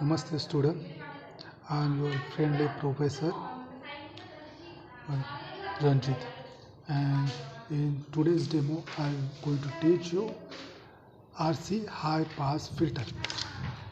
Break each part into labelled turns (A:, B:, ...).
A: Namaste student, I am your friendly professor Ranjit, and in today's demo I am going to teach you RC high pass filter.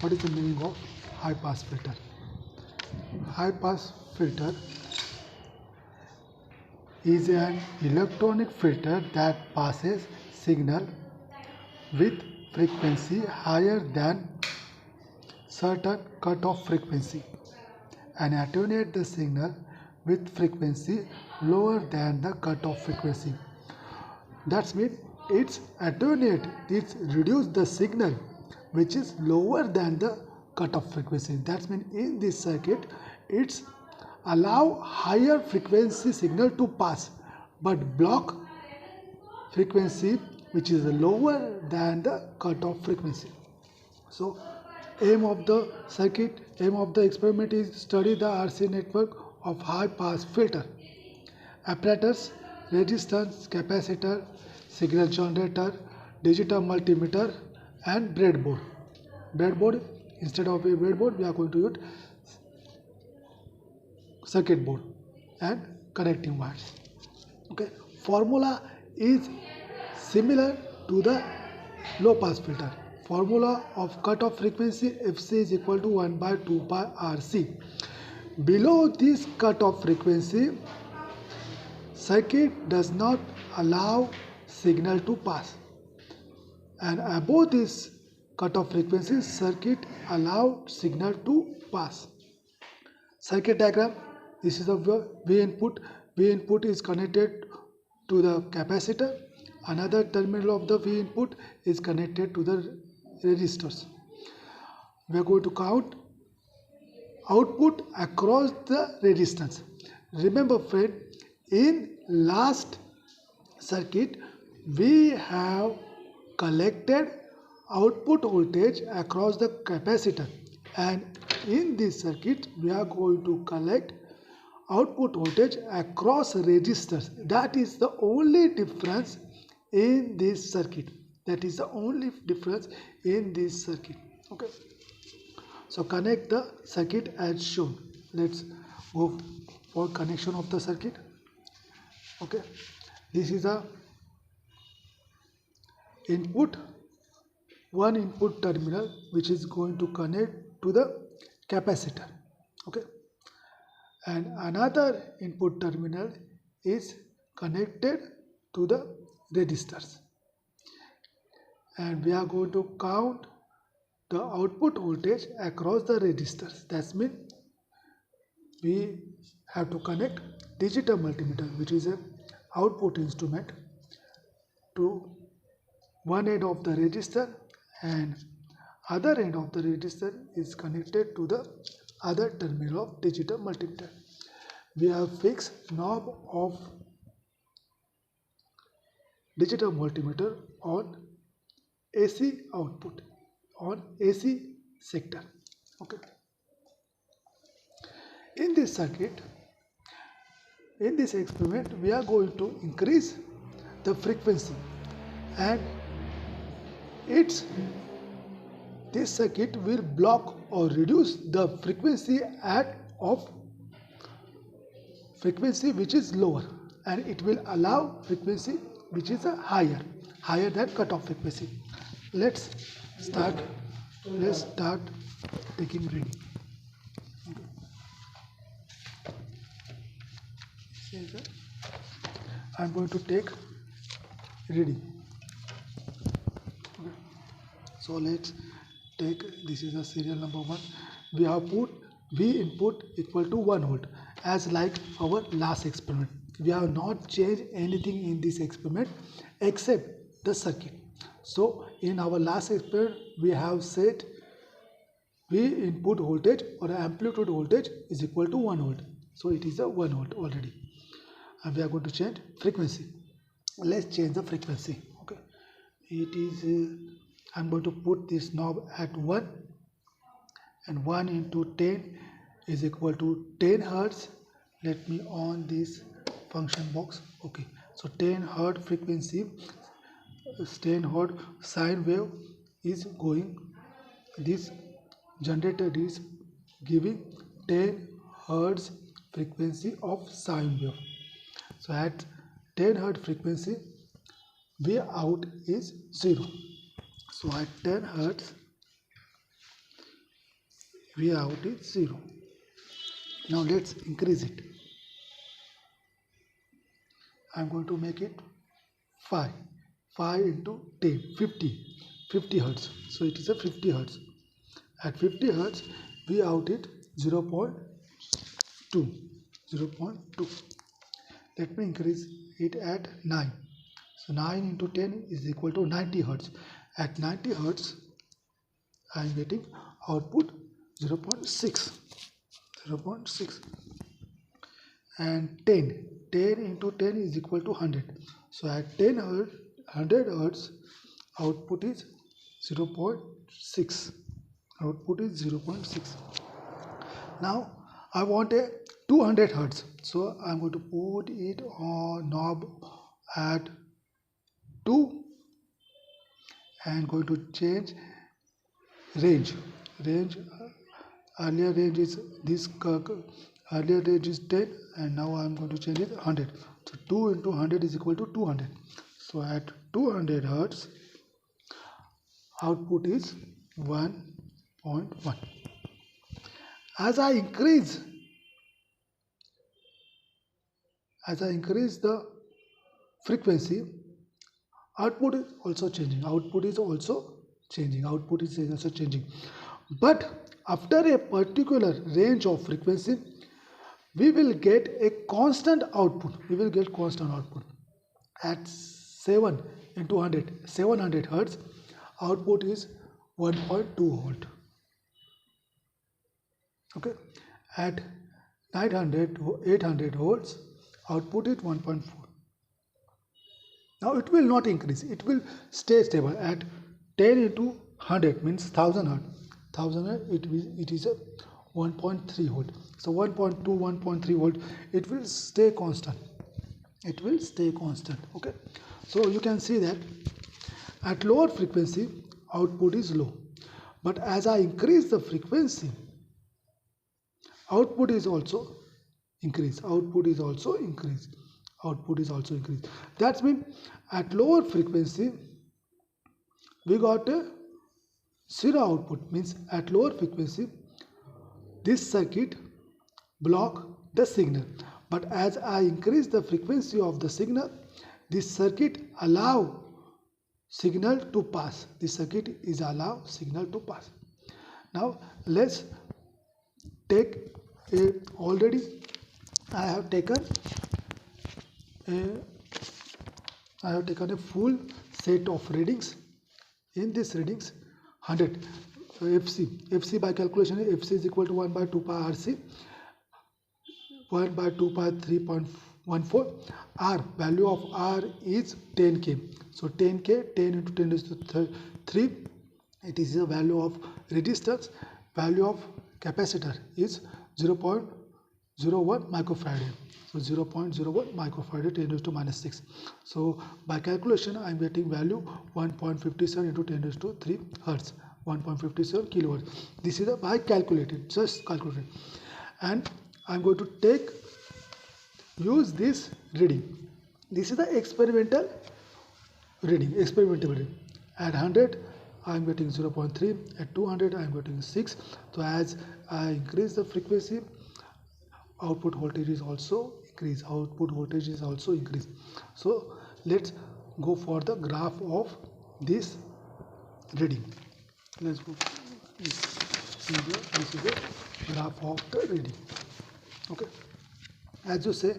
A: What is the meaning of high pass filter? High pass filter is an electronic filter that passes signal with frequency higher than certain cutoff frequency and attenuate the signal with frequency lower than the cutoff frequency. That means it's attenuate, it's reduce the signal which is lower than the cutoff frequency. That means in this circuit it's allow higher frequency signal to pass but block frequency which is lower than the cutoff frequency. So aim of the circuit, aim of the experiment is study the RC network of high pass filter. Apparatus, resistance, capacitor, signal generator, digital multimeter and breadboard. Breadboard, instead of a breadboard we are going to use circuit board and connecting wires. Okay, formula is similar to the low pass filter. Formula of cutoff frequency Fc is equal to 1 by 2 pi Rc. Below this cutoff frequency, circuit does not allow signal to pass, and above this cutoff frequency, circuit allow signal to pass. Circuit diagram. This is a V input. V input is connected to the capacitor. Another terminal of the V input is connected to the resistors. We are going to count output across the resistance. Remember friend, in last circuit we have collected output voltage across the capacitor, and in this circuit we are going to collect output voltage across resistors. That is the only difference in this circuit. That is the only difference in this circuit. Okay, so connect the circuit as shown. Let's go for connection of the circuit. Okay, this is a input, one input terminal which is going to connect to the capacitor. Okay, and another input terminal is connected to the resistors, and we are going to count the output voltage across the resistors. That means we have to connect digital multimeter, which is a output instrument, to one end of the resistor, and other end of the resistor is connected to the other terminal of digital multimeter. We have fixed knob of digital multimeter on AC output, on AC sector. Okay. In this circuit, in this experiment, we are going to increase the frequency, and this circuit will block or reduce the frequency of frequency which is lower, and it will allow frequency which is a higher than cutoff frequency. Let's start taking reading. Okay. I am going to take reading. Okay. So let's take, this is a serial number 1. We have put V input equal to 1 volt as like our last experiment. We have not changed anything in this experiment except the circuit. So in our last experiment we have said V input voltage or amplitude voltage is equal to 1 volt. So it is a 1 volt already, and we are going to change frequency. Let's change the frequency. Okay, it is I'm going to put this knob at 1, and 1 into 10 is equal to 10 hertz. Let me on this function box. Okay, so 10 hertz frequency, 10 hertz sine wave is going this generated is giving 10 hertz frequency of sine wave. So at 10 hertz frequency, V out is 0. So at 10 hertz, V out is 0. Now let's increase it. I'm going to make it 5. 5 into 10, 50 hertz. So it is a 50 hertz. At 50 hertz, V out it 0.2. Let me increase it at 9. So 9 into 10 is equal to 90 hertz. At 90 hertz, I am getting output 0.6. And 10 into 10 is equal to 100. So at 100 hertz, output is 0.6. Now I want a 200 hertz. So I'm going to put it on knob at 2 and going to change range. Earlier range is this. Earlier range is 10 and now I am going to change it 100. So 2 into 100 is equal to 200. So at 200 hertz, output is 1.1. As I increase the frequency, output is also changing. But after a particular range of frequency, we will get a constant output. At 700 hertz, output is 1.2 volt. Okay. At 800 volts, output is 1.4. Now it will not increase. It will stay stable. At 10 into 100 means 1000 hertz. 1000 hertz, it is a 1.3 volt. So 1.2, 1.3 volt, it will stay constant. Okay. So you can see that at lower frequency, output is low. But as I increase the frequency, output is also increase. That means at lower frequency, we got a zero output. Means at lower frequency, this circuit block the signal. But as I increase the frequency of the signal, this circuit allow signal to pass. Now let's take already I have taken a full set of readings. In these readings, 100 FC by calculation, FC is equal to 1 by 2 pi RC, 1 by 2 pi 3.14. R, value of R is 10K. So 10K, 10 into 10 is to 3. It is the value of resistance. Value of capacitor is 0.01 microfarad. So 0.01 microfarad 10 to minus 6. So by calculation, I am getting value 1.57 into 10 to 3 hertz. 1.57 kilohertz. This is by calculated, just calculated. And I am going to use this reading. This is the experimental reading. At 100, I am getting 0.3. At 200, I am getting 6. So as I increase the frequency, output voltage is also increase. So let's go for the graph of this reading. Let's go. This is the graph of the reading. Okay. As you say,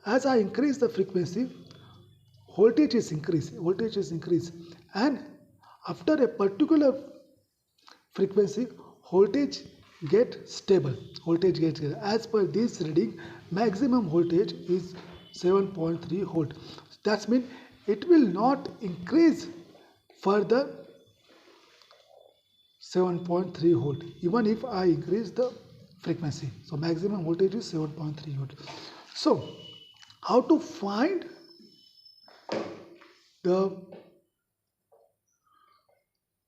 A: as I increase the frequency, voltage is increase, and after a particular frequency, voltage get stable. As per this reading, maximum voltage is 7.3 volt. That means it will not increase further 7.3 volt even if I increase the frequency. So maximum voltage is 7.3 volt. So how to find the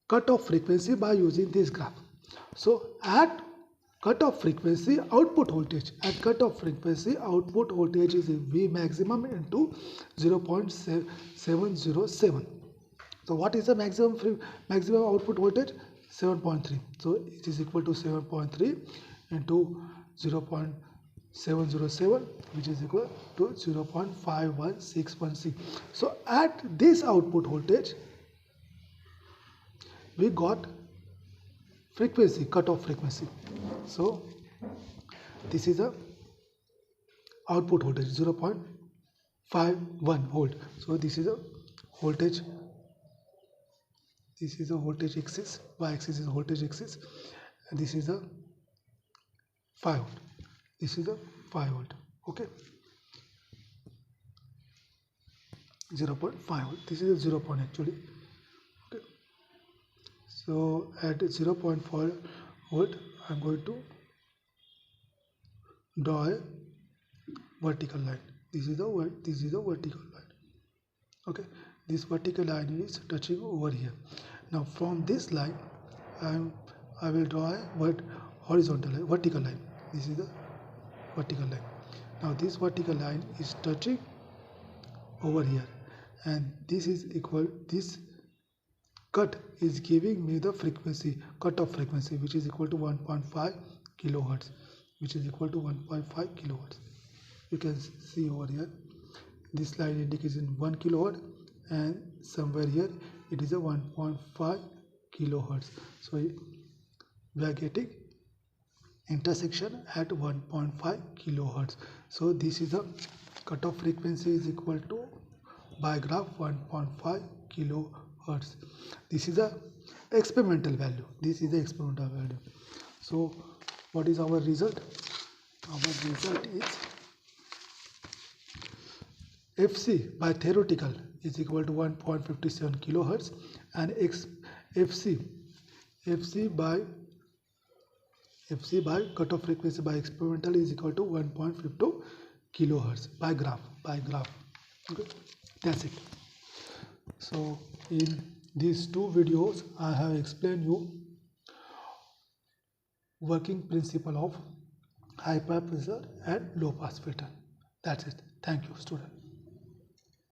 A: cutoff frequency by using this graph? So at cutoff frequency, output voltage. At cutoff frequency, output voltage is V maximum into 0.707. So what is the maximum output voltage? 7.3. So it is equal to 7.3 into 0.707, which is equal to 0.51616. So at this output voltage, we got frequency, cutoff frequency. So this is a output voltage 0.51 volt. So this is a voltage. This is a voltage axis. Y axis is voltage axis, and this is a 5 volt. This is a 5 volt. Okay. 0.5 volt. This is a 0 point actually. Okay. So at 0.5 volt, I'm going to draw a vertical line. This is a vertical line. Okay, this vertical line is touching over here. Now from this line, I will draw a horizontal line, vertical line. This is the vertical line. Now this vertical line is touching over here, and this is equal. This cut is giving me the frequency, cutoff frequency, which is equal to 1.5 kilohertz, which is equal to 1.5 kilohertz. You can see over here, this line indicates in 1 kilohertz, and somewhere here it is a 1.5 kilohertz. So we are getting intersection at 1.5 kilohertz. So this is the cutoff frequency is equal to by graph 1.5 kilohertz. This is a experimental value. This is the experimental value. So what is our result? Our result is FC by theoretical is equal to 1.57 kilohertz, and FC by cutoff frequency by experimental is equal to 1.52 kilohertz by graph. Okay, that's it. So in these two videos I have explained you working principle of high pass filter and low pass filter. That's it. Thank you, student.